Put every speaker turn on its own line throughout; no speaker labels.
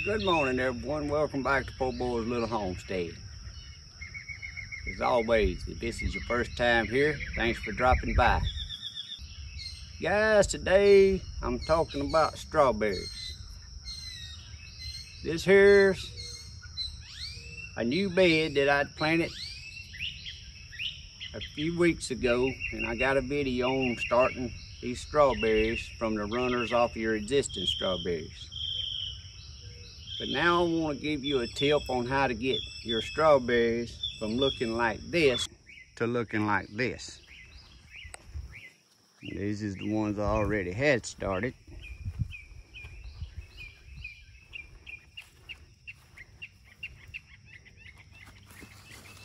Good morning, everyone. Welcome back to Po Boy's Little Homestead. As always, if this is your first time here, thanks for dropping by. Guys, today I'm talking about strawberries. This here's a new bed that I planted a few weeks ago, and I got a video on starting these strawberries from the runners off your existing strawberries. But now I want to give you a tip on how to get your strawberries from looking like this to looking like this. And these is the ones I already had started.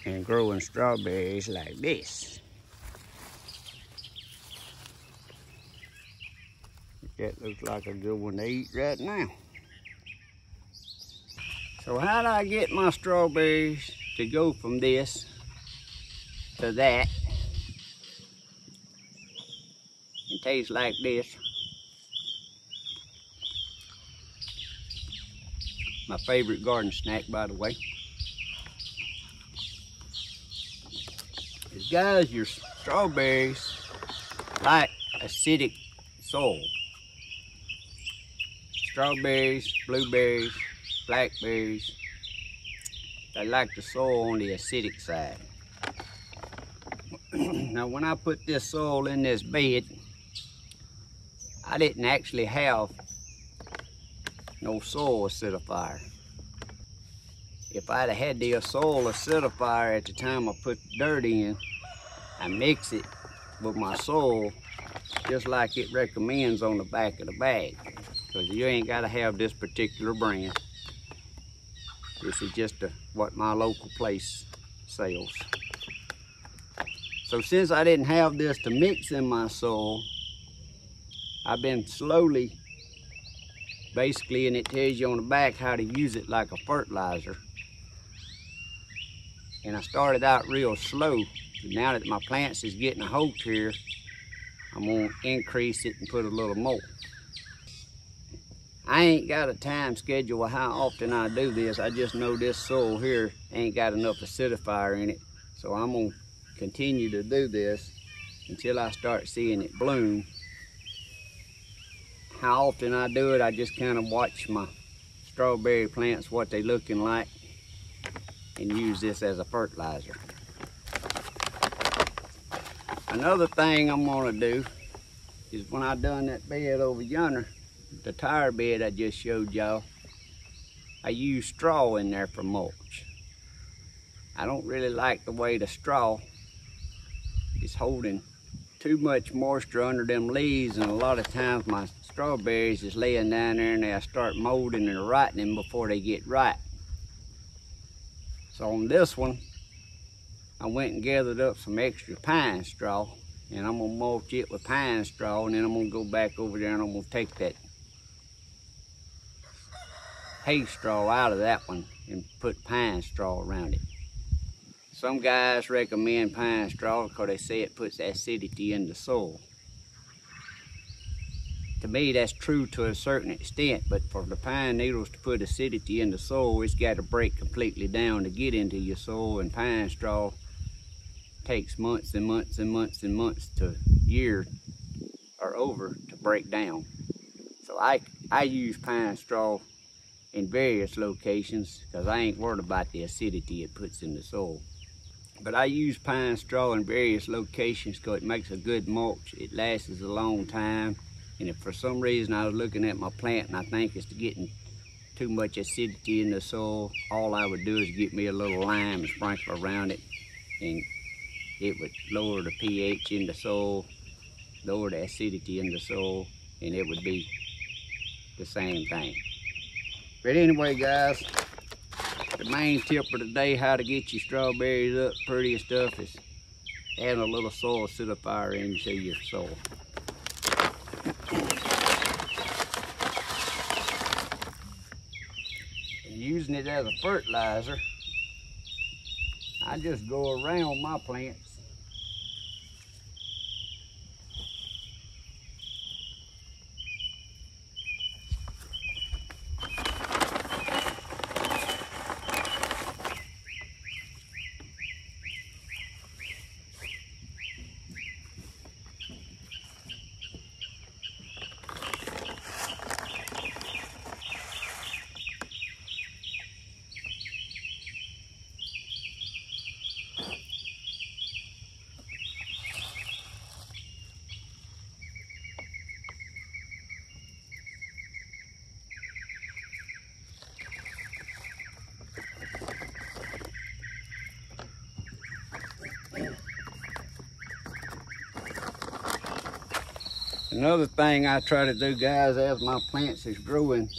And growing strawberries like this. That looks like a good one to eat right now. So how do I get my strawberries to go from this to that and taste like this? My favorite garden snack, by the way. Is, guys, your strawberries like acidic soil. Strawberries, blueberries, blackberries, they like the soil on the acidic side. Now when I put this soil in this bed, I didn't actually have no soil acidifier. If I'd have had the soil acidifier at the time I put the dirt in, I mix it with my soil just like it recommends on the back of the bag. Because you ain't got to have this particular brand. This is just what my local place sells. So since I didn't have this to mix in my soil, I've been slowly, basically, and it tells you on the back how to use it like a fertilizer. And I started out real slow. Now that my plants is getting a hold here, I'm gonna increase it and put a little more. I ain't got a time schedule of how often I do this. I just know this soil here ain't got enough acidifier in it. So I'm gonna continue to do this until I start seeing it bloom. How often I do it, I just kind of watch my strawberry plants, what they looking like, and use this as a fertilizer. Another thing I'm gonna do is when I done that bed over yonder, the tire bed I just showed y'all, I use straw in there for mulch. I don't really like the way the straw is holding too much moisture under them leaves, and a lot of times my strawberries is laying down there and they start molding and rotting before they get ripe. So on this one, I went and gathered up some extra pine straw, and I'm gonna mulch it with pine straw, and then I'm gonna go back over there and I'm gonna take that hay straw out of that one and put pine straw around it. Some guys recommend pine straw because they say it puts acidity in the soil. To me, that's true to a certain extent, but for the pine needles to put acidity in the soil, it's got to break completely down to get into your soil, and pine straw takes months and months and months and months to year or over to break down. So I use pine straw in various locations because I ain't worried about the acidity it puts in the soil. But I use pine straw in various locations because it makes a good mulch. It lasts a long time. And if for some reason I was looking at my plant and I think it's getting too much acidity in the soil, all I would do is get me a little lime and sprinkle around it, and it would lower the pH in the soil, lower the acidity in the soil, and it would be the same thing. But anyway, guys, the main tip for today, how to get your strawberries up pretty and stuff, is adding a little soil acidifier into your soil. And using it as a fertilizer, I just go around my plants Another thing I try to do, guys, as my plants is growing,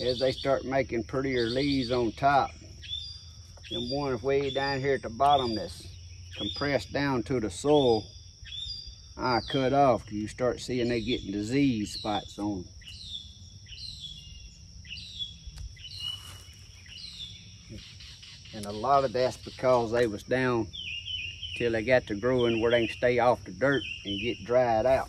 as they start making prettier leaves on top, them ones way down here at the bottom that's compressed down to the soil, I cut off because you start seeing they getting disease spots on them. And a lot of that's because they was down till they got to growing where they can stay off the dirt and get dried out.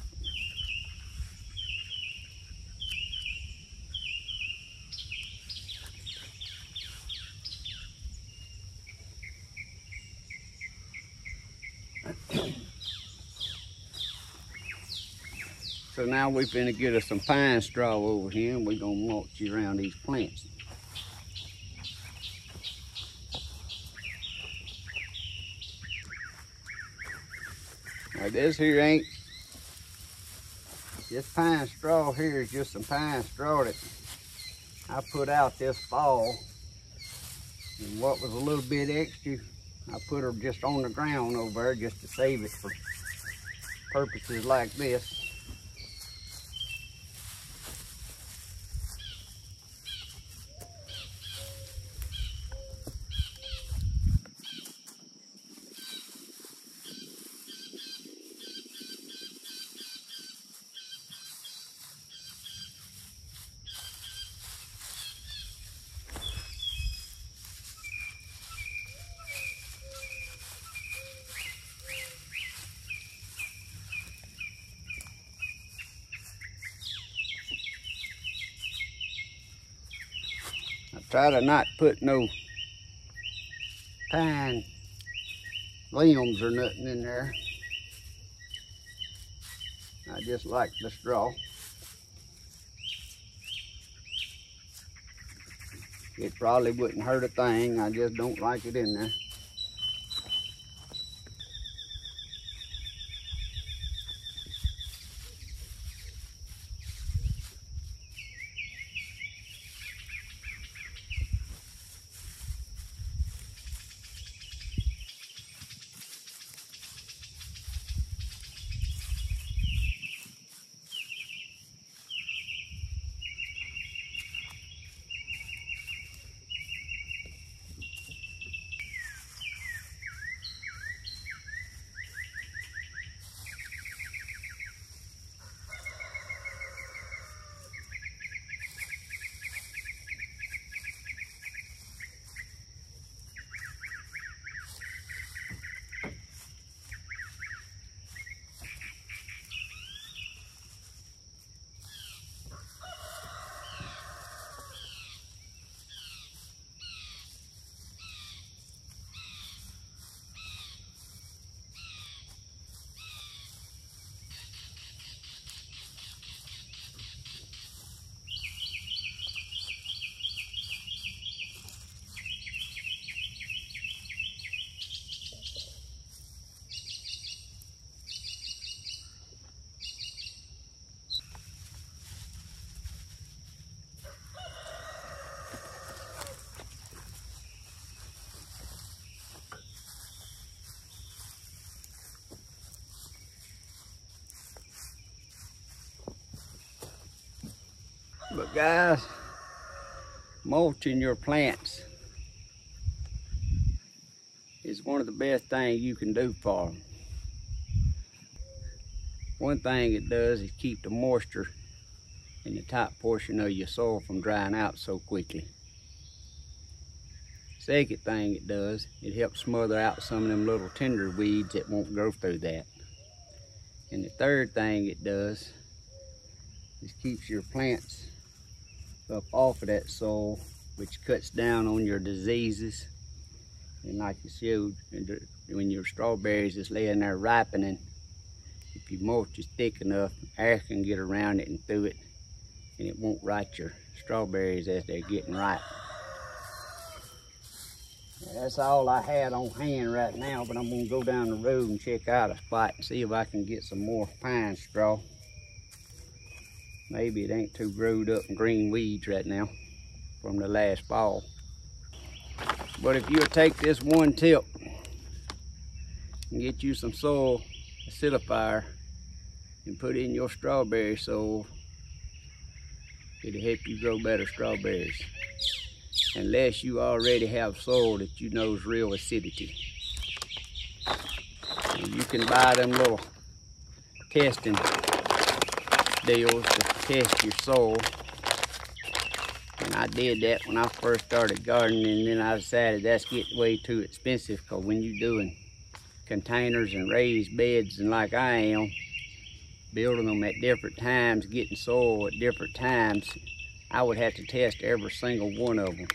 So now we're finna get us some pine straw over here and we're gonna mulch around these plants. Now this pine straw here is just some pine straw that I put out this fall. And what was a little bit extra, I put her just on the ground over there just to save it for purposes like this. Try to not put no pine limbs or nothing in there. I just like the straw. It probably wouldn't hurt a thing. I just don't like it in there. But guys, mulching your plants is one of the best things you can do for them. One thing it does is keep the moisture in the top portion of your soil from drying out so quickly. Second thing it does, it helps smother out some of them little tender weeds that won't grow through that. And the third thing it does is keeps your plants up off of that soil, which cuts down on your diseases. And like you showed, when your strawberries is laying there ripening, if you mulch it thick enough, air can get around it and through it, and it won't rot your strawberries as they're getting ripe. That's all I had on hand right now, but I'm gonna go down the road and check out a spot and see if I can get some more pine straw. Maybe it ain't too growed up and green weeds right now from the last fall. But if you'll take this one tip and get you some soil acidifier and put in your strawberry soil. It'll help you grow better strawberries. Unless you already have soil that you know is real acidity. And you can buy them little testing deals to test your soil. And I did that when I first started gardening, and then I decided that's getting way too expensive, because when you're doing containers and raised beds and like I am, building them at different times, getting soil at different times, I would have to test every single one of them.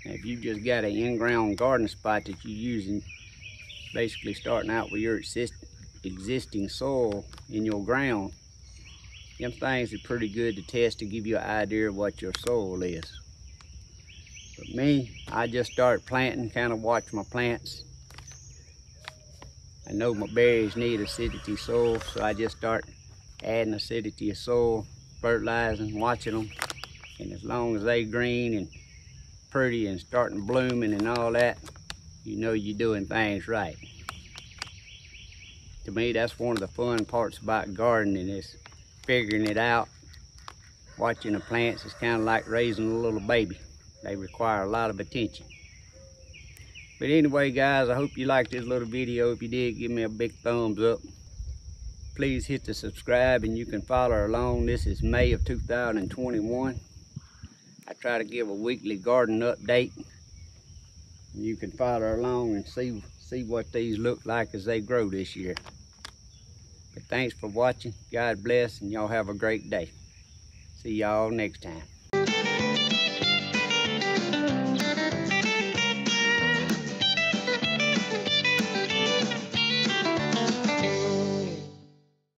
And if you just got an in-ground garden spot that you're using, basically starting out with your existing soil in your ground, them things are pretty good to test to give you an idea of what your soil is. But me, I just start planting, kind of watch my plants. I know my berries need acidity soil, so I just start adding acidity of soil, fertilizing, watching them. And as long as they green and pretty and starting blooming and all that, you know you're doing things right. To me, that's one of the fun parts about gardening, is figuring it out. Watching the plants is kind of like raising a little baby. They require a lot of attention. But anyway, guys, I hope you liked this little video. If you did, give me a big thumbs up. Please hit the subscribe and you can follow along. This is May of 2021. I try to give a weekly garden update. You can follow along and see what these look like as they grow this year. But thanks for watching. God bless, and y'all have a great day. See y'all next time.